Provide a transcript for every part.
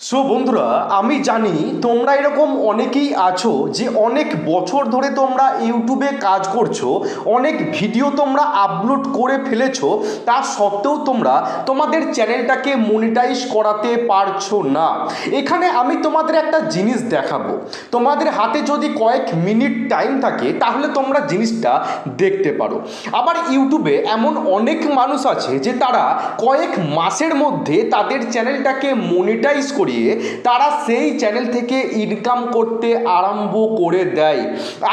So বন্ধুরা, আমি জানি তোমরা এরকম অনেকেই আছো যে অনেক বছর ধরে তোমরা ইউটিউবে কাজ করছো, অনেক ভিডিও তোমরা আপলোড করে ফেলেছো, তা সত্ত্বেও তোমরা তোমাদের চ্যানেলটাকে মনিটাইজ করাতে পারছো না। এখানে আমি তোমাদের একটা জিনিস দেখাবো। তোমাদের হাতে যদি কয়েক মিনিট টাইম থাকে তাহলে তোমরা জিনিসটা দেখতে পারো। আবার ইউটিউবে এমন অনেক মানুষ আছে যে তারা কয়েক মাসের মধ্যে তাদের চ্যানেলটাকে মনিটাইজ করিয়ে তারা সেই চ্যানেল থেকে ইনকাম করতে আরম্ভ করে দেয়।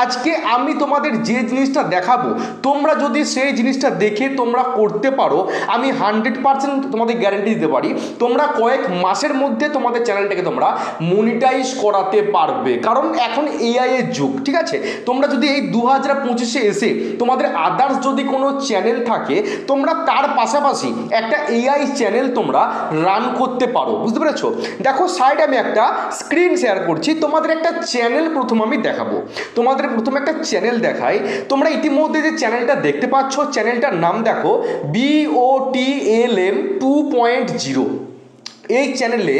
আজকে আমি তোমাদের যে জিনিসটা দেখাবো, তোমরা যদি সেই জিনিসটা দেখে তোমরা করতে পারো, আমি 100% তোমাদের গ্যারান্টি দিতে পারি তোমরা কয়েক মাসের মধ্যে তোমাদের চ্যানেলটাকে তোমরা মনিটাইজ করাতে পারবে। কারণ এখন এআই এর যুগ, ঠিক আছে? তোমরা যদি এই 2025-এ এসে তোমাদের আদার্স যদি কোনো চ্যানেল থাকে, তোমরা তার পাশাপাশি একটা এআই চ্যানেল তোমরা রান করতে পারো। বুঝতে পেরেছো? দেখো সাইডে আমি একটা স্ক্রিন শেয়ার করছি, তোমাদের একটা চ্যানেল প্রথম আমি দেখাবো। তোমাদের প্রথমে একটা চ্যানেল দেখাই। তোমরা ইতিমধ্যে যে চ্যানেলটা দেখতে পাচ্ছ, চ্যানেলটার নাম দেখো BOTLM 2.0। এই চ্যানেলে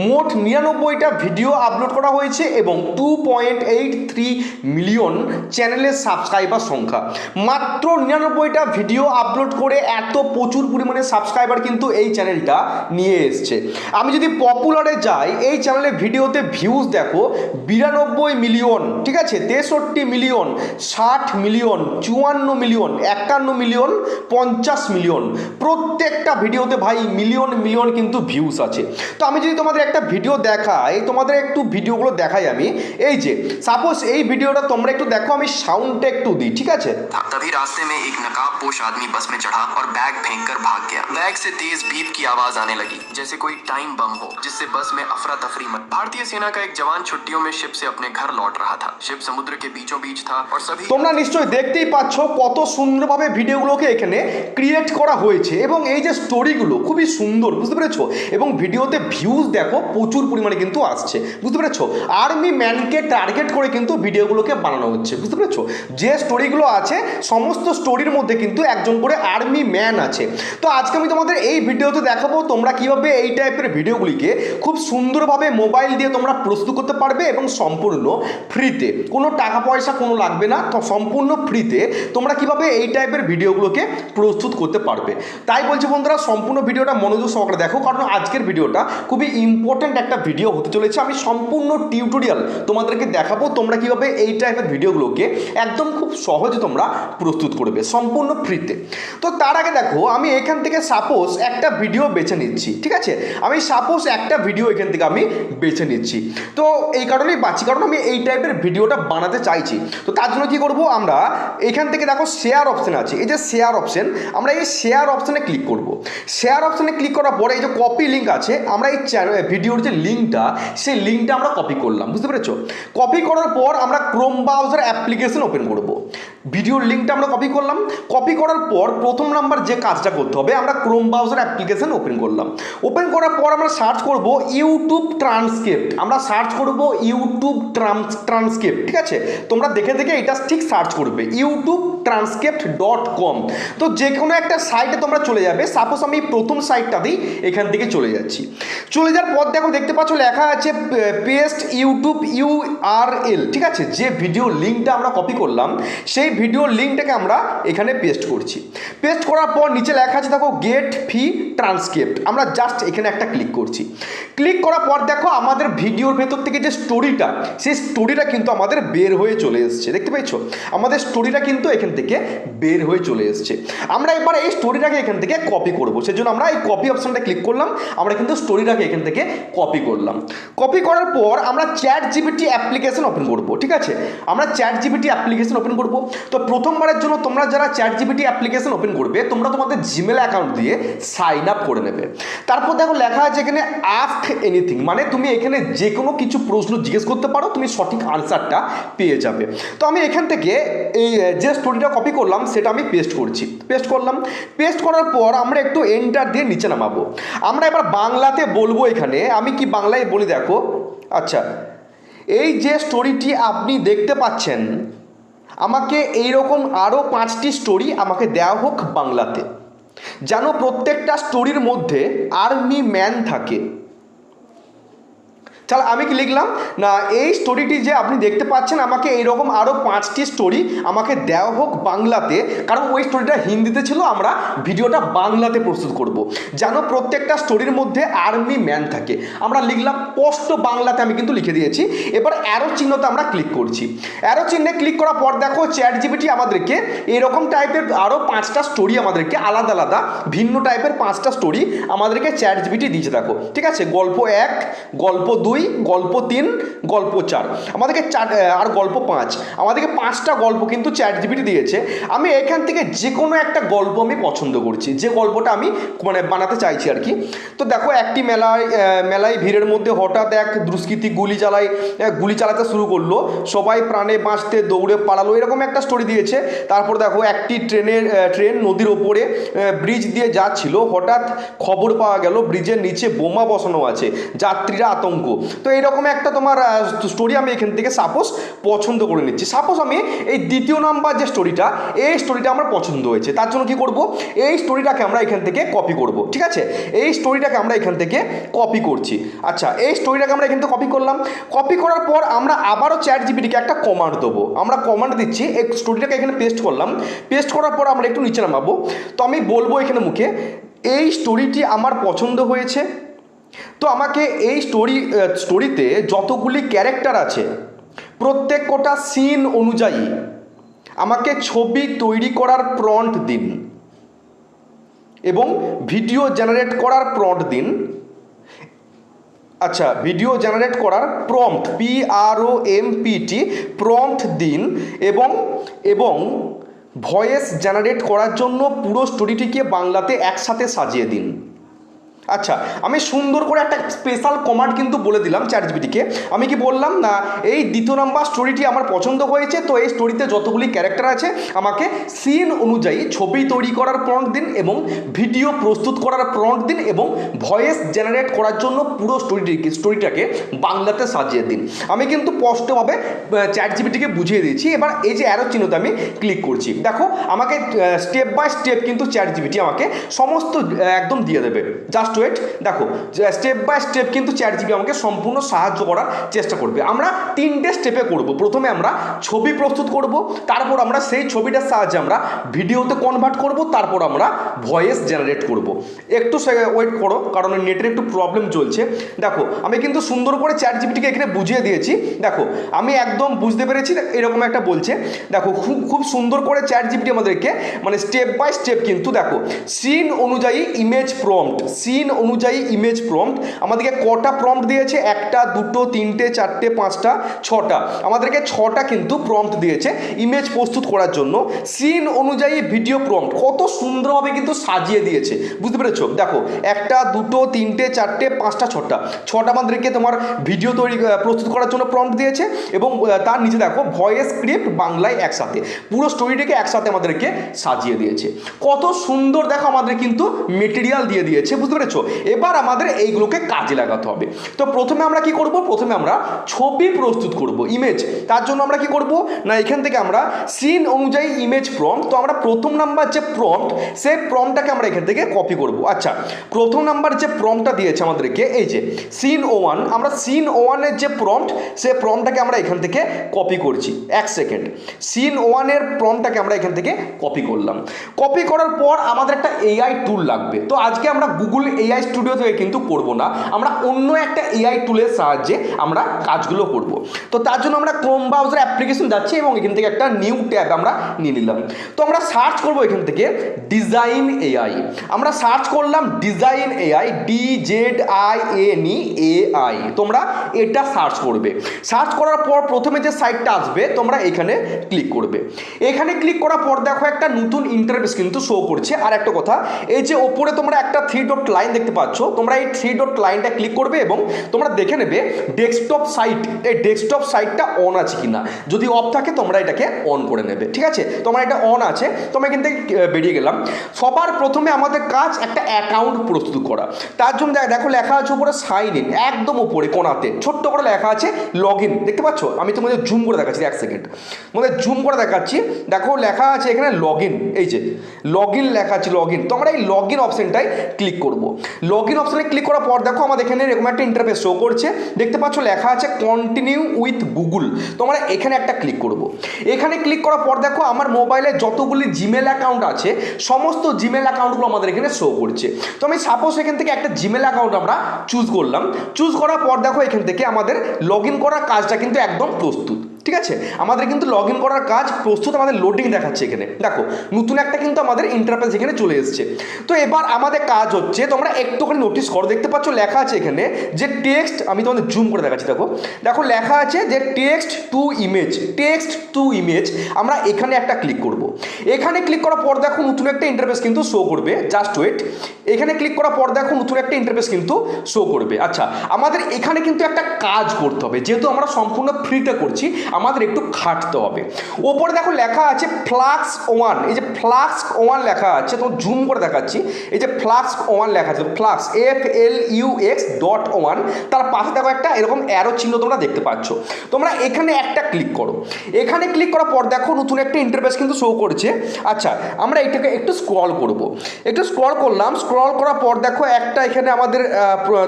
মোট 99টা ভিডিও আপলোড করা হয়েছে এবং 2.83 মিলিয়ন চ্যানেলের সাবস্ক্রাইবার সংখ্যা। মাত্র 99টা ভিডিও আপলোড করে এত প্রচুর পরিমাণে সাবস্ক্রাইবার কিন্তু এই চ্যানেলটা নিয়ে এসছে। আমি যদি পপুলারে যাই, এই চ্যানেলে ভিডিওতে ভিউজ দেখো 92 মিলিয়ন, ঠিক আছে, 63 million, 60 million, 54 million, 51 million, 50 million. প্রত্যেকটা ভিডিওতে ভাই মিলিয়ন মিলিয়ন কিন্তু ভিউজ আছে। তো আমি যদি তোমাদের একটা ভিডিও দেখাই, তোমাদের একটু ভিডিওগুলো দেখাই আমি। এই যে সাপোজ এই ভিডিওটা তোমরা একটু দেখো, আমি সাউন্ডটা একটু দিই, ঠিক আছে? तभी रास्ते में एक नकाबपोश आदमी बस में चढ़ा और बैग फेंककर भाग गया। बैग से तेज बीप की आवाज आने लगी, जैसे कोई टाइम बम हो, जिससे बस में अफरा तफरी मच। भारतीय सेना का एक जवान छुट्टियों में शिप से अपने घर लौट रहा था। शिप समुद्र के बीचों बीच था और सभी তোমরা নিশ্চয়ই দেখতেই পাচ্ছ কত সুন্দরভাবে ভিডিওগুলোকে এখানে ক্রিয়েট করা হয়েছে এবং এই যে স্টোরিগুলো খুবই সুন্দর, বুঝতে পেরেছো? এবং ভিডিওতে ভিউজ দেখো প্রচুর পরিমাণে কিন্তু আসছে, বুঝতে পেরেছো? আর্মি ম্যানকে টার্গেট করে কিন্তু ভিডিওগুলোকে বানানো হচ্ছে, বুঝতে পেরেছো? যে স্টোরিগুলো আছে সমস্ত স্টোরির মধ্যে কিন্তু একজন করে আর্মি ম্যান আছে। তো আজকে আমি তোমাদের এই ভিডিওতে দেখাবো তোমরা কিভাবে এই টাইপের ভিডিওগুলিকে খুব সুন্দরভাবে মোবাইল দিয়ে তোমরা প্রস্তুত করতে পারবে এবং সম্পূর্ণ ফ্রিতে, কোনো টাকা পয়সা কোনো লাগবে না, তো সম্পূর্ণ ফ্রিতে তোমরা কিভাবে এই টাইপের ভিডিওগুলোকে প্রস্তুত করতে পারবে। তাই বলছি বন্ধুরা, সম্পূর্ণ ভিডিওটা মনোযোগ সহকারে দেখো, কারণ আজকের ভিডিওটা খুবই ইম্পর্ট্যান্ট একটা ভিডিও হতে চলেছে। আমি সম্পূর্ণ টিউটোরিয়াল তোমাদেরকে দেখাবো তোমরা কিভাবে এই টাইপের ভিডিওগুলোকে একদম খুব সহজে তোমরা প্রস্তুত করবে সম্পূর্ণ ফ্রিতে। তো তার আগে দেখো, আমি এখান থেকে সাপোজ একটা ভিডিও বেছে নিচ্ছি, ঠিক আছে? আমি সাপোজ একটা ভিডিও এখান থেকে আমি বেছে নিচ্ছি। তো এই কারণেই বাঁচি, কারণ আমি এই টাইপের ভিডিওটা বানাতে চাইছি। তো তার জন্য কী করবো, আমরা এখান থেকে দেখো শেয়ার অপশান আছে, এই যে শেয়ার অপশান, আমরা এই শেয়ার অপশানে ক্লিক করব। শেয়ার অপশানে ক্লিক করার পরে এই যে কপি লিঙ্ক আছে, আমরা এই ভিডিওর যে লিঙ্কটা, সেই লিঙ্কটা আমরা কপি করলাম, বুঝতে পেরেছো? কপি করার পর আমরা ক্রোম ব্রাউজার অ্যাপ্লিকেশন ওপেন করব। ভিডিওর লিঙ্কটা আমরা কপি করলাম। কপি করার পর প্রথম নাম্বার যে কাজটা করতে হবে, আমরা ক্রোম ব্রাউজার অ্যাপ্লিকেশন ওপেন করলাম। ওপেন করার পর আমরা সার্চ করব ইউটিউব ট্রান্সক্রিপ্ট, আমরা সার্চ করব ইউটিউব ট্রান্সক্রিপ্ট, ঠিক আছে? তোমরা দেখে দেখে এটা ঠিক সার্চ করবে youtube-transcript.com। তো যে কোনো একটা সাইটে তোমরা চলে যাবে। সাপোজ আমি প্রথম সাইটটাতেই এখান থেকে চলে যাচ্ছি। চলে যাওয়ার পর দেখো, দেখতে পাচ্ছ লেখা আছে পেস্ট ইউটিউব URL, ঠিক আছে? যে ভিডিও লিঙ্কটা আমরা কপি করলাম সেই ভিডিওর লিঙ্কটাকে আমরা এখানে পেস্ট করছি। পেস্ট করার পর নিচে লেখা আছে দেখো গেট ফ্রি ট্রান্সক্রিপ্ট, আমরা জাস্ট এখানে একটা ক্লিক করছি। ক্লিক করার পর দেখো আমাদের ভিডিওর ভেতর থেকে যে স্টোরিটা, সেই স্টোরিটা কিন্তু আমাদের বের হয়ে চলে এসছে, দেখতে পেয়েছো? আমাদের স্টোরিটা কিন্তু এখান থেকে বের হয়ে চলে এসছে। আমরা এবার এই স্টোরিটাকে এখান থেকে কপি করবো, সেজন্য আমরা এই কপি অপশানটা ক্লিক করলাম। আমরা কিন্তু স্টোরিটাকে এখান থেকে কপি করলাম। কপি করার পর আমরা ChatGPT অ্যাপ্লিকেশন ওপেন করবো, ঠিক আছে? আমরা ChatGPT অ্যাপ্লিকেশন ওপেন করবো। তো প্রথমবারের জন্য তোমরা যারা ChatGPT অ্যাপ্লিকেশন ওপেন করবে, তোমরা তোমাদের জিমেল অ্যাকাউন্ট দিয়ে সাইন আপ করে নেবে। তারপর দেখো লেখা আছে এখানে আস্ক এনিথিং, মানে তুমি এখানে যে কোনো কিছু প্রশ্ন জিজ্ঞেস করতে পারো, তুমি সঠিক আনসারটা পেয়ে যাবে। তো আমি এখান থেকে এই যে স্টোরিটা কপি করলাম সেটা আমি পেস্ট করছি। পেস্ট করলাম। পেস্ট করার পর আমরা একটু এন্টার দিয়ে নিচে নামাবো। আমরা এবার বাংলাতে বলবো। এখানে আমি কি বাংলায় বলি দেখো। আচ্ছা, এই যে স্টোরিটি আপনি দেখতে পাচ্ছেন, আমাকে এইরকম আরও 5টি স্টোরি আমাকে দেওয়া হোক বাংলাতে, যেন প্রত্যেকটা স্টোরির মধ্যে আর্মি ম্যান থাকে। তাহলে আমি কি লিখলাম না, এই স্টোরিটি যে আপনি দেখতে পাচ্ছেন আমাকে এইরকম আরও 5টি স্টোরি আমাকে দেওয়া হোক বাংলাতে, কারণ ওই স্টোরিটা হিন্দিতে ছিল, আমরা ভিডিওটা বাংলাতে প্রস্তুত করব। যেন প্রত্যেকটা স্টোরির মধ্যে আর্মি ম্যান থাকে। আমরা লিখলাম স্পষ্ট বাংলাতে, আমি কিন্তু লিখে দিয়েছি। এবার অ্যারো চিহ্নতে আমরা ক্লিক করছি। অ্যারো চিহ্নে ক্লিক করার পর দেখো চ্যাট জিপিটি আমাদেরকে এরকম টাইপের আরও 5টা স্টোরি আমাদেরকে আলাদা আলাদা ভিন্ন টাইপের 5টা স্টোরি আমাদেরকে চ্যাট জিপিটি দিয়েছে। দেখো ঠিক আছে, গল্প 1, গল্প 2, গল্প 3, গল্প 4, আমাদেরকে আর গল্প 5, আমাদেরকে 5টা গল্প কিন্তু চ্যাট জিপিটি দিয়েছে। আমি এখান থেকে যে কোনো একটা গল্প আমি পছন্দ করছি, যে গল্পটা আমি মানে বানাতে চাইছি আর কি। তো দেখো একটি মেলায় ভিড়ের মধ্যে হঠাৎ এক দুষ্কৃতী গুলি চালাতে শুরু করলো, সবাই প্রাণে বাঁচতে দৌড়ে পালালো, এরকম একটা স্টোরি দিয়েছে। তারপর দেখো একটি ট্রেন নদীর ওপরে ব্রিজ দিয়ে যাচ্ছিল, হঠাৎ খবর পাওয়া গেল ব্রিজের নিচে বোমা বসানো আছে, যাত্রীরা আতঙ্ক। তো এইরকম একটা তোমার স্টোরি আমি এখান থেকে সাপোজ পছন্দ করে নিচ্ছি। সাপোজ আমি এই দ্বিতীয় নাম্বার যে স্টোরিটা, এই স্টোরিটা আমার পছন্দ হয়েছে, তার জন্য কি করব, এই স্টোরিটাকে আমরা এখান থেকে কপি করব। ঠিক আছে, এই স্টোরিটাকে আমরা এখান থেকে কপি করছি। আচ্ছা, এই স্টোরিটাকে আমরা এখান থেকে কপি করলাম। কপি করার পর আমরা আবারও চ্যাট জিপিটিকে একটা কমান্ড দেবো। আমরা কমান্ড দিচ্ছি, এই স্টোরিটাকে এখানে পেস্ট করলাম। পেস্ট করার পর আমরা একটু নিচে নামাবো। তো আমি বলবো এখানে মুখে, এই স্টোরিটি আমার পছন্দ হয়েছে। তো আমাকে এই স্টোরিতে যতগুলি ক্যারেক্টার আছে প্রত্যেক কটা সিন অনুযায়ী আমাকে ছবি তৈরি করার প্রম্পট দিন এবং ভিডিও জেনারেট করার প্রম্পট দিন। আচ্ছা, ভিডিও জেনারেট করার প্রম্পট PROMPT প্রম্পট দিন এবং ভয়েস জেনারেট করার জন্য পুরো স্টোরিটিকে বাংলাতে একসাথে সাজিয়ে দিন। আচ্ছা, আমি সুন্দর করে একটা স্পেশাল কমান্ড কিন্তু বলে দিলাম চ্যাট জিপিটিকে। আমি কি বললাম না, এই দ্বিতীয় নাম্বার স্টোরিটি আমার পছন্দ হয়েছে, তো এই স্টোরিতে যতগুলি ক্যারেক্টার আছে আমাকে সিন অনুযায়ী ছবি তৈরি করার প্রম্পট দিন এবং ভিডিও প্রস্তুত করার প্রম্পট দিন এবং ভয়েস জেনারেট করার জন্য পুরো স্টোরিটাকে বাংলাতে সাজিয়ে দিন। আমি কিন্তু স্পষ্টভাবে চ্যাট জিপিটিকে বুঝিয়ে দিয়েছি। এবার এই যে অ্যারো চিহ্নতে আমি ক্লিক করছি, দেখো আমাকে স্টেপ বাই স্টেপ কিন্তু চ্যাট জিপিটি আমাকে সমস্ত একদম দিয়ে দেবে। জাস্ট ওয়েট, দেখো স্টেপ বাই স্টেপ কিন্তু চ্যাট জিপিটি আমাকে সম্পূর্ণ সাহায্য করার চেষ্টা করবে। আমরা 3টে স্টেপে করব। প্রথমে আমরা ছবি প্রস্তুত করব, তারপর আমরা সেই ছবিটার সাহায্যে আমরা ভিডিওতে কনভার্ট করব, তারপর আমরা ভয়েস জেনারেট করব। একটু ওয়েট করো, কারণ নেটের একটু প্রবলেম চলছে। দেখো আমি কিন্তু সুন্দর করে চ্যাট জিপিটিকে এখানে বুঝিয়ে দিয়েছি। দেখো আমি একদম বুঝতে পেরেছি, এরকম একটা বলছে। দেখো খুব সুন্দর করে চ্যাট জিপিটি আমাদেরকে মানে স্টেপ বাই স্টেপ কিন্তু দেখো সিন অনুযায়ী ইমেজ প্রম্পট, সিন অনুযায়ী ইমেজ প্রম্পট আমাদেরকে কটা প্রম্পট দিয়েছে, 1টা 2টো 3টে 4টে 5টা 6টা, আমাদেরকে 6টা কিন্তু প্রম্পট দিয়েছে ইমেজ প্রস্তুত করার জন্য। সিন অনুযায়ী ভিডিও প্রম্পট কত সুন্দরভাবে কিন্তু সাজিয়ে দিয়েছে, বুঝতে পেরেছো? দেখো 1টা 2টো 3টে 4টে 5টা 6টা আমাদেরকে তোমার ভিডিও প্রস্তুত করার জন্য প্রম্পট দিয়েছে এবং তার নিচে দেখো ভয়েস স্ক্রিপ্ট বাংলায় একসাথে, পুরো স্টোরিটাকে একসাথে আমাদেরকে সাজিয়ে দিয়েছে। কত সুন্দর দেখো আমাদের কিন্তু মেটেরিয়াল দিয়ে দিয়েছে, বুঝতে পেরেছো? এবার আমাদের এইগুলোকে কাজে লাগাতে হবে। তো প্রথমে আমরা কি করব, প্রথমে আমরা ছবি প্রস্তুত করব, ইমেজ। তার জন্য আমরা কি করব না, এখান থেকে আমরা সিন অনুযায়ী ইমেজ প্রম্পট, তো আমরা প্রথম নাম্বার যে প্রম্পট সেই প্রম্পটটাকে আমরা এখান থেকে কপি করব। আচ্ছা, প্রথম নাম্বার যে প্রম্পটটা দিয়েছে আমাদেরকে এই যে সিন 1, আমরা সিন 1-এর যে প্রম্পট সেই প্রম্পটটাকে আমরা এখান থেকে কপি করছি। 1 সেকেন্ড, সিন 1-এর প্রম্পটটাকে আমরা এখান থেকে কপি করলাম। কপি করার পর আমাদের একটা AI টুল লাগবে। তো আজকে আমরা গুগল AI স্টুডিও থেকে কিন্তু করব না, আমরা অন্য একটা AI টুলের সাহায্যে আমরা কাজগুলো করব। তো তার জন্য আমরা ক্রোম ব্রাউজার অ্যাপ্লিকেশন যাচ্ছি এবং এখান থেকে একটা নিউ ট্যাব আমরা নিয়ে নিলাম। তো আমরা সার্চ করব এখান থেকে ডিজাইন AI। আমরা সার্চ করলাম ডিজাইন AI, DZINE তোমরা এটা সার্চ করবে। সার্চ করার পর প্রথমে যে সাইটটা আসবে তোমরা এখানে ক্লিক করবে। এখানে ক্লিক করার পর দেখো একটা নতুন ইন্টারফেস কিন্তু শো করছে। আর একটা কথা, এই যে ওপরে তোমরা একটা 3 ডট লাইন দেখতে পাচ্ছ, তোমরা এই 3 ডট লাইনটা ক্লিক করবে এবং তোমরা দেখে নেবে ডেস্কটপ সাইট, এই ডেস্কটপ সাইটটা অন আছে কিনা। যদি অফ থাকে তোমরা এটাকে অন করে নেবে, ঠিক আছে? তোমরা এটা অন আছে, তোমরা এখান থেকে বেরিয়ে গেলাম। সবার প্রথমে আমাদের কাজ একটা অ্যাকাউন্ট প্রস্তুত করা। তার জন্য দেখো লেখা আছে উপরে সাইন ইন, একদম উপরে কোণাতে ছোট্ট করে লেখা আছে লগ ইন, দেখতে পাচ্ছ? আমি তোমাদের জুম করে দেখাচ্ছি, 1 সেকেন্ড তোমাদের জুম করে দেখাচ্ছি। দেখো লেখা আছে এখানে লগ ইন, এই যে লগ ইন লেখা আছে লগ ইন। তো আমরা এই লগ ইন অপশনটাই ক্লিক করবো। লগ ইন অপশানে ক্লিক করার পর দেখো আমাদের এখানে এরকম একটা ইন্টারফেস শো করছে, দেখতে পাচ্ছ লেখা আছে কন্টিনিউ উইথ গুগল। তো আমরা এখানে একটা ক্লিক করব। এখানে ক্লিক করার পর দেখো আমার মোবাইলে যতগুলি জিমেল অ্যাকাউন্ট আছে সমস্ত জিমেল অ্যাকাউন্টগুলো আমাদের এখানে শো করছে। তো আমি সাপোজ এখান থেকে একটা জিমেল অ্যাকাউন্ট আমরা চুজ করলাম। চুজ করার পর দেখো এখান থেকে আমাদের লগ ইন করার কাজটা কিন্তু একদম প্রস্তুত। ঠিক আছে, আমাদের কিন্তু লগ ইন করার কাজ প্রস্তুত, আমাদের লোডিং দেখাচ্ছে এখানে। দেখো নতুন একটা কিন্তু আমাদের ইন্টারফেস এখানে চলে এসেছে। তো এবার আমাদের কাজ হচ্ছে, তোমরা একটুখানি নোটিস করো, দেখতে পাচ্ছ লেখা আছে এখানে যে টেক্সট, আমি তোমাদের জুম করে দেখাচ্ছি। দেখো দেখো লেখা আছে যে text to image, text to image. আমরা এখানে একটা ক্লিক করব। এখানে ক্লিক করার পর দেখো নতুন একটা ইন্টারফেস কিন্তু শো করবে, জাস্ট ওয়েট। এখানে ক্লিক করার পর দেখো নতুন একটা ইন্টারফেস কিন্তু শো করবে। আচ্ছা, আমাদের এখানে কিন্তু একটা কাজ করতে হবে, যেহেতু আমরা সম্পূর্ণ ফ্রিতে করছি আমাদের একটু খাটতে হবে। ওপরে দেখো লেখা আছে ফ্লাক্স ওয়ান, এই যে ফ্লাক্স ওয়ান লেখা আছে, তো জুম করে দেখাচ্ছি। এই যে ফ্লাক্স ওয়ান লেখা আছে, ফ্লাক্স FLUX.1, তার পাশে দেখো একটা এরকম অ্যারো চিহ্ন তোমরা দেখতে পাচ্ছ। তোমরা এখানে একটা ক্লিক করো। এখানে ক্লিক করার পর দেখো নতুন একটা ইন্টারফেস কিন্তু শো করছে। আচ্ছা, আমরা এটাকে একটু স্ক্রল করব। একটু স্ক্রল করলাম, স্ক্রল করার পর দেখো একটা এখানে আমাদের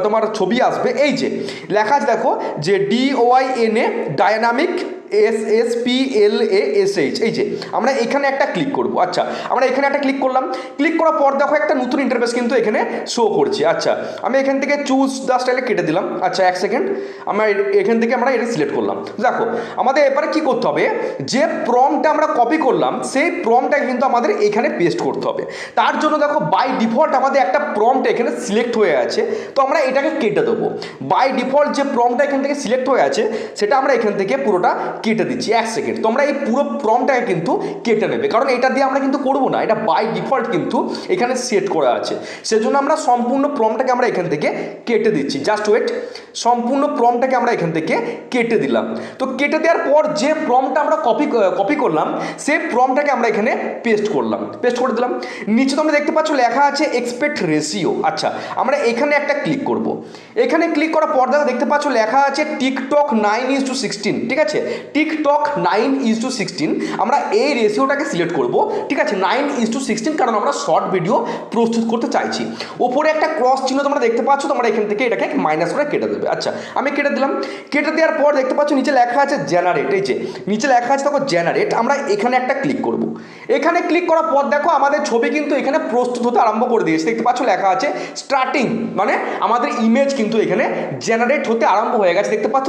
তোমার ছবি আসবে। এই যে লেখা আছে দেখো যে DOINA ডায়নামিক SSPLASH, এই যে আমরা এখানে একটা ক্লিক করব। আচ্ছা, আমরা এখানে একটা ক্লিক করলাম। ক্লিক করার পর দেখো একটা নতুন ইন্টারফেস কিন্তু এখানে শো করছে। আচ্ছা, আমি এখান থেকে চুজ দ্য স্টাইলে কেটে দিলাম। আচ্ছা, এক সেকেন্ড, আমরা এখান থেকে আমরা এটা সিলেক্ট করলাম। দেখো আমাদের এবারে কি করতে হবে, যে প্রম্পটটা আমরা কপি করলাম সেই প্রম্পটটা কিন্তু আমাদের এখানে পেস্ট করতে হবে। তার জন্য দেখো বাই ডিফল্ট আমাদের একটা প্রম্পট এখানে সিলেক্ট হয়ে আছে, তো আমরা এটাকে কেটে দেবো। বাই ডিফল্ট যে প্রম্পটটা এখান থেকে সিলেক্ট হয়ে আছে সেটা আমরা এখান থেকে পুরোটা কেটে দিচ্ছি। এক সেকেন্ড, তোমরা এই পুরো প্রম্পটটাকে কিন্তু কেটে নেবে, কারণ এটা দিয়ে আমরা কিন্তু করবো না, এটা বাই ডিফল্ট কিন্তু এখানে সেট করা আছে। সেজন্য আমরা সম্পূর্ণ প্রম্পটটাকে আমরা এখান থেকে কেটে দিচ্ছি। জাস্ট ওয়েট, সম্পূর্ণ প্রম্পটটাকে আমরা এখান থেকে কেটে দিলাম। তো কেটে দেওয়ার পর যে প্রম্পটটা আমরা কপি করলাম সেই প্রম্পটটাকে আমরা এখানে পেস্ট করলাম, পেস্ট করে দিলাম। নিচে তোমরা দেখতে পাচ্ছ লেখা আছে এক্সপেক্ট রেশিও। আচ্ছা, আমরা এখানে একটা ক্লিক করব। এখানে ক্লিক করার পর দেখতে পাচ্ছ লেখা আছে টিকটক 9:16, ঠিক আছে, টিকটক 9:16। আমরা এই রেশিওটাকে সিলেক্ট করব, ঠিক আছে, 9:16, কারণ আমরা শর্ট ভিডিও প্রস্তুত করতে চাইছি। ওপরে একটা ক্রস চিহ্ন তোমরা দেখতে পাচ্ছ, তোমরা এখান থেকে এটাকে মাইনাস করে কেটে দেবে। আচ্ছা, আমি কেটে দিলাম। কেটে দেওয়ার পর দেখতে পাচ্ছ নিচে লেখা আছে জেনারেট, এই যে নিচে লেখা আছে দেখো জেনারেট। আমরা এখানে একটা ক্লিক করব। এখানে ক্লিক করার পর দেখো আমাদের ছবি কিন্তু এখানে প্রস্তুত হতে আরম্ভ করে দিয়েছে। দেখতে পাচ্ছ লেখা আছে স্টার্টিং, মানে আমাদের ইমেজ কিন্তু এখানে জেনারেট হতে আরম্ভ হয়ে গেছে। দেখতে পাচ্ছ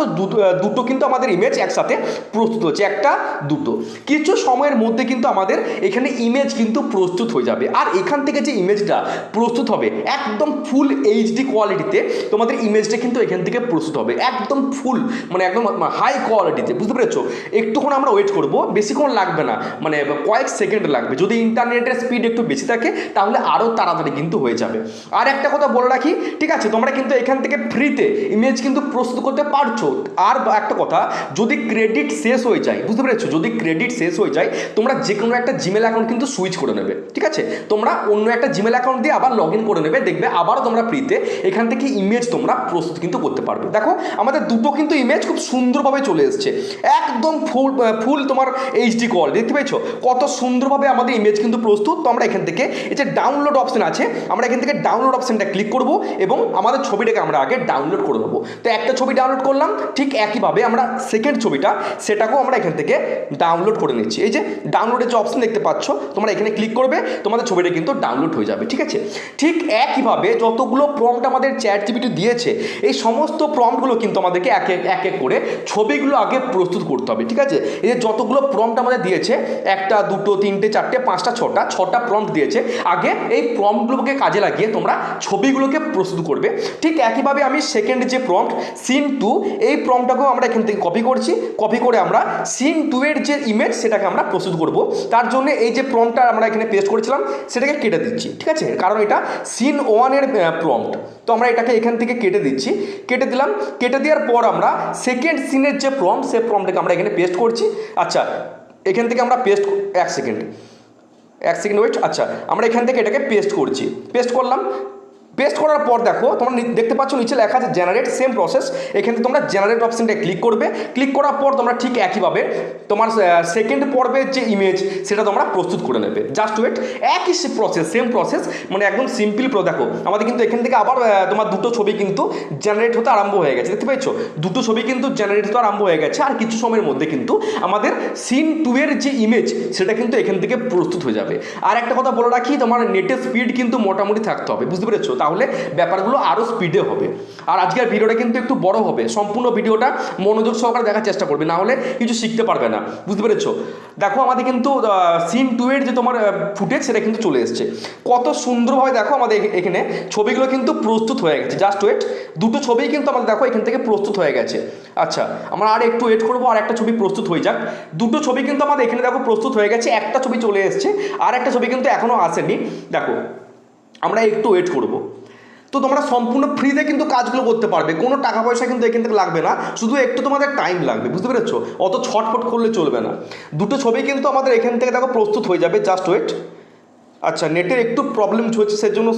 দুটো কিন্তু আমাদের ইমেজ একসাথে প্রস্তুত হচ্ছে, একটা দুটো। কিছু সময়ের মধ্যে কিন্তু আমাদের এখানে ইমেজ কিন্তু প্রস্তুত হয়ে যাবে। আর এখান থেকে যে ইমেজটা প্রস্তুত হবে একদম ফুল HD কোয়ালিটিতে তোমাদের ইমেজটা কিন্তু এখান থেকে প্রস্তুত হবে, একদম ফুল, মানে একদম হাই কোয়ালিটিতে, বুঝতে পেরেছো? একটুক্ষণ আমরা ওয়েট করব, বেশিক্ষণ লাগবে না, মানে কয়েক সেকেন্ড লাগবে। যদি ইন্টারনেটের স্পিড একটু বেশি থাকে তাহলে আরও তাড়াতাড়ি কিন্তু হয়ে যাবে। আর একটা কথা বলে রাখি, ঠিক আছে, তোমরা কিন্তু এখান থেকে ফ্রিতে ইমেজ কিন্তু প্রস্তুত করতে পারছো। আর একটা কথা, যদি ক্রেডিট শেষ হয়ে যায়, বুঝতে পেরেছো, যদি ক্রেডিট শেষ হয়ে যায় তোমরা যে কোনো একটা জিমেল অ্যাকাউন্ট কিন্তু সুইচ করে নেবে, ঠিক আছে, তোমরা অন্য একটা জিমেল অ্যাকাউন্ট দিয়ে আবার লগ ইন করে নেবে, দেখবে আবারও তোমরা ফ্রিতে এখান থেকে ইমেজ তোমরা প্রস্তুত কিন্তু করতে পারবে। দেখো আমাদের দুটো কিন্তু ইমেজ খুব সুন্দরভাবে চলে এসছে, একদম ফুল তোমার HD কোয়ালিটি, দেখতে পেয়েছো কত সুন্দরভাবে আমাদের ইমেজ কিন্তু প্রস্তুত। তো আমরা এখান থেকে এই যে ডাউনলোড অপশন আছে, আমরা এখান থেকে ডাউনলোড অপশনটা ক্লিক করব এবং আমাদের ছবিটাকে আমরা আগে ডাউনলোড করে নেবো। তো একটা ছবি ডাউনলোড করলাম, ঠিক একইভাবে আমরা সেকেন্ড ছবিটা সেটাকেও আমরা এখান থেকে ডাউনলোড করে নিচ্ছি। এই যে ডাউনলোডের যে অপশন দেখতে পাচ্ছ তোমরা এখানে ক্লিক করবে, তোমাদের ছবিটা কিন্তু ডাউনলোড হয়ে যাবে, ঠিক আছে। ঠিক একইভাবে যতগুলো প্রম্পট আমাদের ChatGPT দিয়েছে এই সমস্ত প্রম্পটগুলো কিন্তু আমাদেরকে এক এক করে ছবিগুলো আগে প্রস্তুত করতে হবে, ঠিক আছে। এই যে যতগুলো প্রম্পট আমাদের দিয়েছে, একটা দুটো তিনটে চারটে পাঁচটা ছটা প্রম্পট দিয়েছে, আগে এই প্রম্পটগুলোকে কাজে লাগিয়ে তোমরা ছবিগুলোকে প্রস্তুত করবে। ঠিক একইভাবে আমি সেকেন্ড যে প্রম্পট সিন 2, এই প্রম্পটটাকেও আমরা এখান থেকে কপি করছি, কপি করে আমরা সিন 2 এর যে ইমেজ সেটাকে আমরা প্রস্তুত করব। তার জন্য এই যে প্রম্পটটা আমরা এখানে পেস্ট করেছিলাম সেটাকে কেটে দিচ্ছি, ঠিক আছে, কারণ এটা সিন 1 এর প্রম্পট। তো আমরা এটাকে এখান থেকে কেটে দিচ্ছি, কেটে দিলাম। কেটে দেওয়ার পর আমরা সেকেন্ড সিনের যে প্রম্পট সেই প্রম্পটটাকে আমরা এখানে পেস্ট করছি। আচ্ছা, এখান থেকে আমরা পেস্ট, এক সেকেন্ড ওয়েট। আচ্ছা, আমরা এখান থেকে এটাকে পেস্ট করছি, পেস্ট করলাম। পেস্ট করার পর দেখো তোমরা দেখতে পাচ্ছ নিচে লেখা আছে জেনারেট, সেম প্রসেস। এখানে তোমরা জেনারেট অপশনটা ক্লিক করবে। ক্লিক করার পর তোমরা ঠিক একইভাবে তোমার সেকেন্ড পর্বের যে ইমেজ সেটা তোমরা প্রস্তুত করে নেবে। জাস্ট ওয়েট, একই প্রসেস, সেম প্রসেস, মানে একদম সিম্পল দেখো আমাদের কিন্তু এখান থেকে আবার তোমার দুটো ছবি কিন্তু জেনারেট হতে আরম্ভ হয়ে গেছে। দেখতে পেয়েছো দুটো ছবি কিন্তু জেনারেট হতে আরম্ভ হয়ে গেছে। আর কিছু সময়ের মধ্যে কিন্তু আমাদের সিন 2 এর যে ইমেজ সেটা কিন্তু এখান থেকে প্রস্তুত হয়ে যাবে। আর একটা কথা বলে রাখি, তোমার নেটের স্পিড কিন্তু মোটামুটি থাকতে হবে, বুঝতে পেরেছো? তাহলে ব্যাপারগুলো আরও স্পিডে হবে। আর আজকের ভিডিওটা কিন্তু একটু বড় হবে, সম্পূর্ণ ভিডিওটা মনোযোগ সহকারে দেখার চেষ্টা করবে, না হলে কিছু শিখতে পারবে না, বুঝতে পেরেছো? দেখো আমাদের কিন্তু সিন 2 এর যে তোমার ফুটেজ সেটা কিন্তু চলে এসছে। কত সুন্দরভাবে দেখো আমাদের এখানে ছবিগুলো কিন্তু প্রস্তুত হয়ে গেছে। জাস্ট ওয়েট, দুটো ছবি কিন্তু আমাদের দেখো এখান থেকে প্রস্তুত হয়ে গেছে। আচ্ছা, আমরা আর একটু ওয়েট করবো, আর একটা ছবি প্রস্তুত হয়ে যাক। দুটো ছবি কিন্তু আমাদের এখানে দেখো প্রস্তুত হয়ে গেছে, একটা ছবি চলে এসছে, আর একটা ছবি কিন্তু এখনও আসেনি। দেখো আমরা একটু ওয়েট করব। তো তোমরা সম্পূর্ণ ফ্রিতে কিন্তু কাজগুলো করতে পারবে, কোনো টাকা পয়সা কিন্তু এখান থেকে লাগবে না, শুধু একটু তোমাদের টাইম লাগবে, বুঝতে পেরেছো? অত ছটফট করলে চলবে না। দুটো ছবি কিন্তু আমাদের এখান থেকে দেখো প্রস্তুত হয়ে যাবে। Just wait. আচ্ছা, নেটের একটু প্রবলেম হচ্ছে, সেজন্য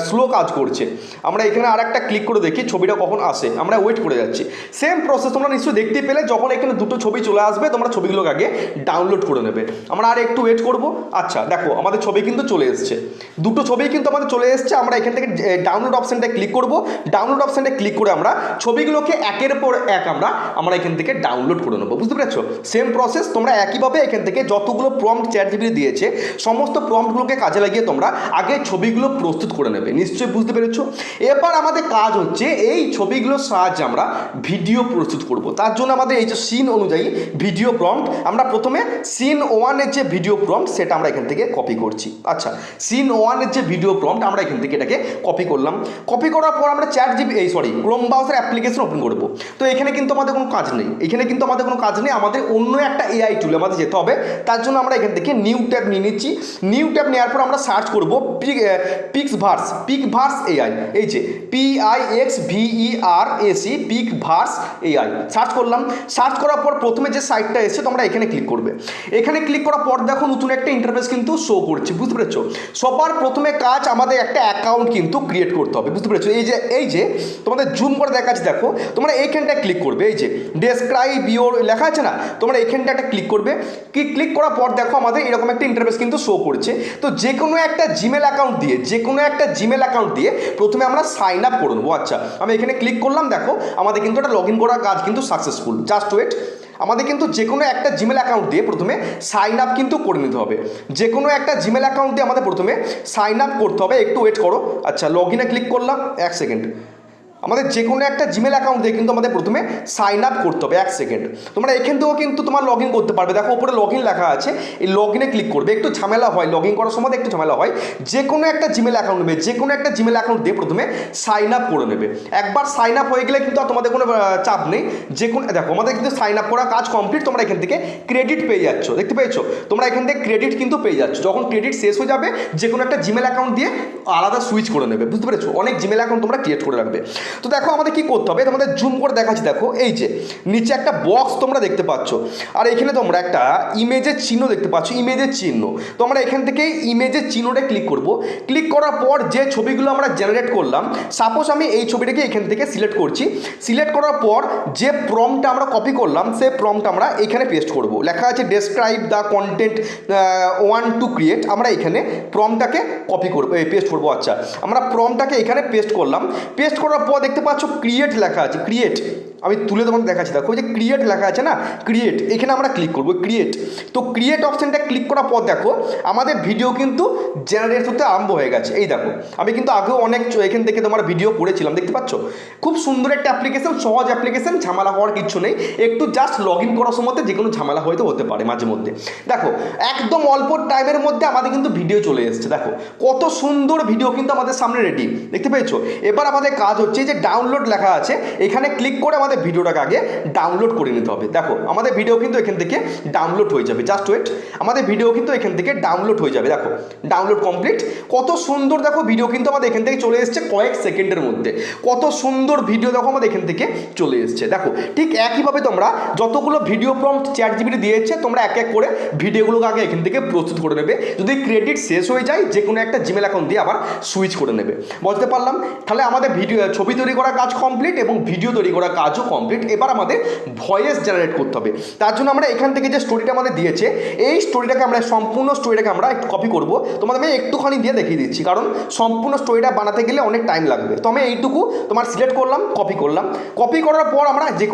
স্লো কাজ করছে। আমরা এখানে আর একটা ক্লিক করে দেখি ছবিটা কখন আসে, আমরা ওয়েট করে যাচ্ছি। সেম প্রসেস তোমরা নিশ্চয়ই দেখতে পেলে, যখন এখানে দুটো ছবি চলে আসবে তোমরা ছবিগুলোকে আগে ডাউনলোড করে নেবে। আমরা আর একটু ওয়েট করব। আচ্ছা দেখো আমাদের ছবি কিন্তু চলে এসছে, দুটো ছবি কিন্তু আমাদের চলে এসছে। আমরা এখান থেকে ডাউনলোড অপশানটা ক্লিক করব। ডাউনলোড অপশানটা ক্লিক করে আমরা ছবিগুলোকে একের পর এক আমরা এখান থেকে ডাউনলোড করে নেবো, বুঝতে পেরেছো? সেম প্রসেস তোমরা একইভাবে এখান থেকে যতগুলো প্রম্পট চ্যাটজিপিটি দিয়েছে সমস্ত প্রম্পটগুলোকে কাজে লাগিয়ে তোমরা আগে ছবিগুলো প্রস্তুত করে নেবে। নিশ্চয়ই বুঝতে পেরেছো? এবার আমাদের কাজ হচ্ছে এই ছবিগুলোর সাহায্যে আমরা ভিডিও প্রস্তুত করব। তার জন্য আমাদের এই যে সিন অনুযায়ী ভিডিও প্রম্পট, আমরা প্রথমে সিন 1 এর যে ভিডিও প্রম্পট সেটা আমরা এখান থেকে কপি করছি। আচ্ছা, সিন 1 এর যে ভিডিও প্রম্পট আমরা এখান থেকে এটাকে কপি করলাম। কপি করার পর আমরা ক্রোম ব্রাউজার অ্যাপ্লিকেশন ওপেন করব। তো এখানে কিন্তু আমাদের কোনো কাজ নেই, আমাদের অন্য একটা এআই টুলে আমাদের যেতে হবে। তার জন্য আমরা এখান থেকে নিউ ট্যাব নিয়ে নিচ্ছি। নিউ ট্যাব নেওয়ার পর আমরা সার্চ করব পিকভার্স এআই, এই যে PIXVERAC পিকভার্স এআই সার্চ করলাম। সার্চ করার পর প্রথমে যে সাইটটা এসেছে তোমরা এখানে ক্লিক করবে। এখানে ক্লিক করার পর দেখো নতুন একটা ইন্টারফেস কিন্তু শো করছে, বুঝতে পেরেছো? সবার প্রথমে কাজ আমাদের একটা অ্যাকাউন্ট কিন্তু ক্রিয়েট করতে হবে, বুঝতে পেরেছো? এই যে তোমাদের জুম করে দেখাচ্ছি, দেখো তোমরা এইখানটা ক্লিক করবে। এই যে ডেসক্রাইব ইওর লেখা আছে না, তোমরা এইখানটা একটা ক্লিক করবে। ক্লিক করার পর দেখো আমাদের এরকম একটা ইন্টারফেস কিন্তু শো করছে। তো যে কোনো একটা জিমেল অ্যাকাউন্ট দিয়ে প্রথমে আমরা সাইন আপ করে নেবো। আচ্ছা, আমি এখানে ক্লিক করলাম, দেখো আমাদের কিন্তু একটা লগ ইন করার কাজ কিন্তু সাকসেসফুল। জাস্ট ওয়েট, আমাদের কিন্তু যে কোনো একটা জিমেল অ্যাকাউন্ট দিয়ে প্রথমে সাইন আপ কিন্তু করে নিতে হবে। যে কোনো একটা জিমেল অ্যাকাউন্ট দিয়ে আমাদের প্রথমে সাইন আপ করতে হবে। একটু ওয়েট করো। আচ্ছা, লগ ইনে ক্লিক করলাম, 1 সেকেন্ড। আমাদের যে কোনো একটা জিমেল অ্যাকাউন্ট দিয়ে কিন্তু আমাদের প্রথমে সাইন আপ করতে হবে। 1 সেকেন্ড। তোমরা এখান থেকেও কিন্তু তোমার লগ ইন করতে পারবে। দেখো উপরে লগ ইন লেখা আছে, এই লগ ইনে ক্লিক করবে। একটু ঝামেলা হয় লগ ইন করার সময়, একটু ঝামেলা হয়। যে কোনো একটা জিমেল অ্যাকাউন্ট নেবে, যে কোনো একটা জিমেল অ্যাকাউন্ট দিয়ে প্রথমে সাইন আপ করে নেবে। একবার সাইন আপ হয়ে গেলে কিন্তু আর তোমাদের কোনো চাপ নেই। যে কোনো দেখো আমাদের কিন্তু সাইন আপ করা কাজ কমপ্লিট। তোমরা এখান থেকে ক্রেডিট পেয়ে যাচ্ছ, দেখতে পেয়েছো? তোমরা এখান থেকে ক্রেডিট কিন্তু পেয়ে যাচ্ছ। যখন ক্রেডিট শেষ হয়ে যাবে যে কোনো একটা জিমেল অ্যাকাউন্ট দিয়ে আলাদা সুইচ করে নেবে, বুঝতে পেরেছো? অনেক জিমেল অ্যাকাউন্ট তোমরা ক্রিয়েট করে রাখবে। তো দেখো আমাদের কি করতে হবে, তোমাদের জুম করে দেখাচ্ছি। দেখো এই যে নিচে একটা বক্স তোমরা দেখতে পাচ্ছ, আর এখানে তোমরা একটা ইমেজের চিহ্ন দেখতে পাচ্ছ, ইমেজের চিহ্ন। তো আমরা এখান থেকে ইমেজের চিহ্নটা ক্লিক করব। ক্লিক করার পর যে ছবিগুলো আমরা জেনারেট করলাম, সাপোজ আমি এই ছবিটাকে এখান থেকে সিলেক্ট করছি। সিলেক্ট করার পর যে প্রম্পটটা আমরা কপি করলাম সেই প্রম্পটটা আমরা এখানে পেস্ট করব। লেখা আছে describe the content one to create. আমরা এখানে প্রম্পটটাকে কপি করব, পেস্ট করব। আচ্ছা, আমরা প্রম্পটটাকে এখানে পেস্ট করলাম। পেস্ট করার পর দেখতে পাচ্ছ ক্রিয়েট লেখা আছে, ক্রিয়েট। আমি তুলে তোমাকে দেখাচ্ছি। দেখো যে ক্রিয়েট লেখা আছে না, ক্রিয়েট, এখানে আমরা ক্লিক করবো ক্রিয়েট। তো ক্রিয়েট অপশানটা ক্লিক করার পর দেখো আমাদের ভিডিও কিন্তু জেনারেট হতে আরম্ভ হয়ে গেছে। এই দেখো আমি কিন্তু আগেও অনেক এখান থেকে তোমার ভিডিও করেছিলাম, দেখতে পাচ্ছ? খুব সুন্দর একটা অ্যাপ্লিকেশন, সহজ অ্যাপ্লিকেশন, ঝামেলা হওয়ার কিছু নেই। একটু জাস্ট লগ ইন করার সময় যে কোনো ঝামেলা হয়তো হতে পারে মাঝে মধ্যে। দেখো একদম অল্প টাইমের মধ্যে আমাদের কিন্তু ভিডিও চলে এসছে। দেখো কত সুন্দর ভিডিও কিন্তু আমাদের সামনে রেডি, দেখতে পেয়েছো? এবার আমাদের কাজ হচ্ছে যে ডাউনলোড লেখা আছে, এখানে ক্লিক করে আমাদের ভিডিওটাকে আগে ডাউনলোড করে নিতে হবে। দেখো আমাদের ভিডিও কিন্তু এখান থেকে ডাউনলোড হয়ে যাবে, জাস্ট ওয়েট, আমাদের ভিডিও কিন্তু এখান থেকে ডাউনলোড হয়ে যাবে। দেখো ডাউনলোড কমপ্লিট, কত সুন্দর দেখো ভিডিও কিন্তু আমাদের এখান থেকে চলে এসছে কয়েক সেকেন্ডের মধ্যে, কত সুন্দর ভিডিও দেখো আমাদের এখান থেকে চলে এসছে। দেখো ঠিক একইভাবে তোমরা যতগুলো ভিডিও প্রম্পট ChatGPT দিয়েছে তোমরা এক এক করে ভিডিওগুলোকে আগে এখান থেকে প্রস্তুত করে নেবে, যদি ক্রেডিট শেষ হয়ে যায় যে কোনো একটা জিমেল অ্যাকাউন্ট দিয়ে আবার সুইচ করে নেবে। বুঝতে পারলাম? তাহলে আমাদের ভিডিও ছবি তৈরি করার কাজ কমপ্লিট এবং ভিডিও তৈরি করার কাজও কমপ্লিট। এবার আমাদের ভয়েস জেনারেট করতে হবে। তার জন্য আমরা এখান থেকে যে স্টোরিটা আমাদের দিয়েছে এই স্টোরিটাকে আমরা সম্পূর্ণ স্টোরিটাকে আমরা একটু কপি করব। তোমাদের আমি একটুখানি দিয়ে দেখিয়ে দিচ্ছি, কারণ সম্পূর্ণ স্টোরিটা বানাতে গেলে অনেক টাইম লাগবে। তো আমি এইটুকু তোমার সিলেক্ট করলাম, কপি করলাম। কপি করার পর আমরা যে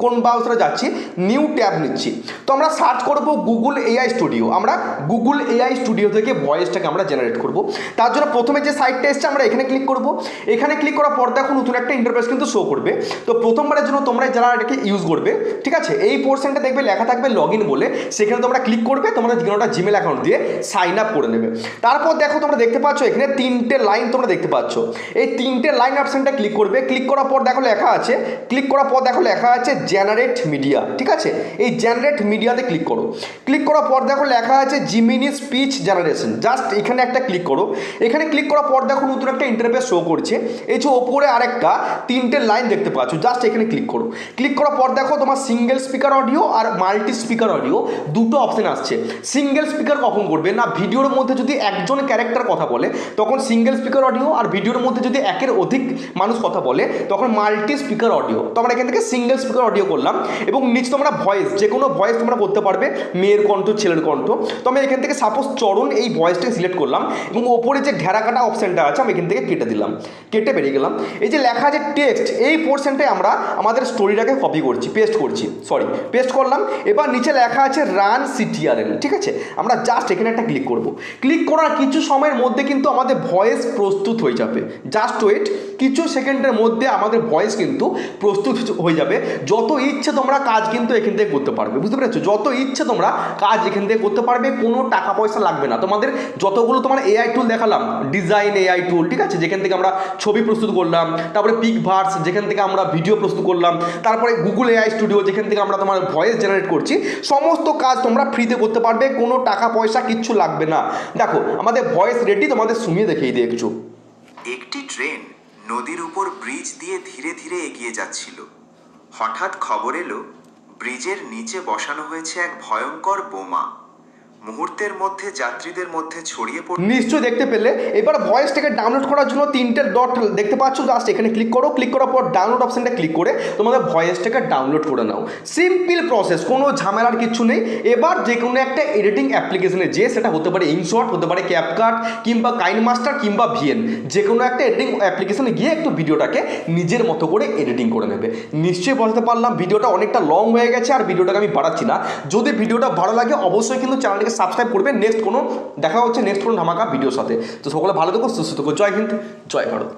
কোন ব্রাউজারে যাচ্ছি, নিউ ট্যাব নিচ্ছি। তো আমরা সার্চ করব গুগল AI স্টুডিও। আমরা গুগল AI স্টুডিও থেকে ভয়েসটাকে আমরা জেনারেট করব। তার জন্য প্রথমে যে সাইটটা এসছে আমরা এখানে ক্লিক করব। এখানে ক্লিক করার পর দেখো নতুন একটা ইন্টারফেস কিন্তু শো করবে। তো প্রথমবারের জন্য তোমরা যারা এটাকে ইউজ করবে, ঠিক আছে, এই পোর্শনটা দেখবে লেখা থাকবে লগ ইন বলে, সেখানে তোমরা ক্লিক করবে, তোমরা যে কোনোটা জিমেল অ্যাকাউন্ট দিয়ে সাইন আপ করে নেবে। তারপর দেখো তোমরা দেখতে পাচ্ছ এখানে 3টে লাইন তোমরা দেখতে পাচ্ছ। এই 3টে লাইন অপশনটা ক্লিক করবে। ক্লিক করার পর দেখো লেখা আছে, ক্লিক করার পর দেখো লেখা আছে জেনারেট মিডিয়া, ঠিক আছে। এই জেনারেট মিডিয়াতে ক্লিক করো। ক্লিক করার পর দেখো লেখা আছে জিমিনি স্পিচ জেনারেশন, জাস্ট এখানে একটা ক্লিক করো। এখানে ক্লিক করার পর দেখো নতুন একটা ইন্টারফেস শো করছে। এই যে ওপরে আরেকটা 3টে লাইন দেখতে পাচ্ছ, জাস্ট এখানে ক্লিক করো। ক্লিক করার পর দেখো তোমার সিঙ্গেল স্পিকার অডিও আর মাল্টি স্পিকার অডিও দুটো অপশন আসছে। সিঙ্গেল স্পিকার কখন করবে না, ভিডিওর মধ্যে যদি একজন ক্যারেক্টার কথা বলে তখন সিঙ্গেল স্পিকার অডিও, আর ভিডিওর মধ্যে যদি একের অধিক মানুষ কথা বলে তখন মাল্টি স্পিকার অডিও। তো আমরা এখান থেকে সিঙ্গেল স্পিকার অডিও করলাম এবং নিচে তোমরা ভয়েস, যে কোনো ভয়েস তোমরা করতে পারবে, মেয়ের কণ্ঠ, ছেলের কণ্ঠ। তো আমি এখান থেকে সাপোজ চরণ এই ভয়েসটাকে সিলেক্ট করলাম এবং ওপরে যে ঘেরা কাটা অপশানটা আছে আমি এখান থেকে কেটে দিলাম, কেটে বেরিয়ে গেলাম। এই যে লেখা আছে টেক্সট, এই পোর্শনটাই আমরা আমাদের স্টোরিটাকে কপি করছি, পেস্ট করলাম। এবার নিচে লেখা আছে রান CTRL, ঠিক আছে। আমরা জাস্ট এখানে একটা ক্লিক করব। ক্লিক করার কিছু সময়ের মধ্যে কিন্তু আমাদের ভয়েস প্রস্তুত হয়ে যাবে, জাস্ট ওয়েট, কিছু সেকেন্ডের মধ্যে আমাদের ভয়েস কিন্তু প্রস্তুত হয়ে যাবে। যত ইচ্ছে তোমরা কাজ কিন্তু এখান থেকে করতে পারবে, বুঝতে পেরেছো? যত ইচ্ছে তোমরা কাজ এখান থেকে করতে পারবে, কোনো টাকা পয়সা লাগবে না। তোমাদের যতগুলো তোমার AI টুল দেখালাম, ডিজাইন AI টুল, ঠিক আছে, যেখান থেকে আমরা ছবি প্রস্তুত করলাম, তারপরে পিকভার্স যেখান থেকে আমরা ভিডিও প্রস্তুত করলাম, তারপরে গুগল AI স্টুডিও যেখান থেকে আমরা তোমার ভয়েস জেনারেট করছি, সমস্ত কাজ তোমরা ফ্রিতে করতে পারবে, কোনো টাকা পয়সা কিচ্ছু লাগবে না। দেখো আমাদের ভয়েস রেডি, তোমাদের শুনিয়ে দেখিয়ে দিই একটু। একটি ট্রেন নদীর উপর ব্রিজ দিয়ে ধীরে ধীরে এগিয়ে যাচ্ছিল। হঠাৎ খবর এলো ব্রিজের নিচে বসানো হয়েছে এক ভয়ঙ্কর বোমা। মুহূর্তের মধ্যে যাত্রীদের মধ্যে ছড়িয়ে পড়ে। নিশ্চয়ই দেখতে পেলে। এবার ভয়েসটাকে ডাউনলোড করার জন্য 3টে ডট দেখতে পাচ্ছ, জাস্ট এখানে ক্লিক করো। ক্লিক করার পর ডাউনলোড অপশনটা ক্লিক করে তোমাদের ভয়েসটাকে ডাউনলোড করে নাও। সিম্পল প্রসেস, কোনো ঝামেলার কিছু নেই। এবার যে কোনো একটা এডিটিং অ্যাপ্লিকেশনে যে, সেটা হতে পারে ইনশট, হতে পারে ক্যাপকাট কিংবা কাইনমাস্টার কিংবা VN, যে কোনো একটা এডিটিং অ্যাপ্লিকেশনে গিয়ে একটু ভিডিওটাকে নিজের মতো করে এডিটিং করে নেবে। নিশ্চয়ই বুঝতে পারলাম ভিডিওটা অনেকটা লং হয়ে গেছে আর ভিডিওটাকে আমি বাড়াচ্ছি না। যদি ভিডিওটা ভালো লাগে অবশ্যই কিন্তু চ্যানেলটাকে সাবস্ক্রাইব করবে। নেক্সট কোনো দেখা হচ্ছে নেক্সট কোনো ধামাকা ভিডিওর সাথে। তো সকলে ভালো থেকো, সুস্থ থেকো। জয় হিন্দ, জয় ভারত।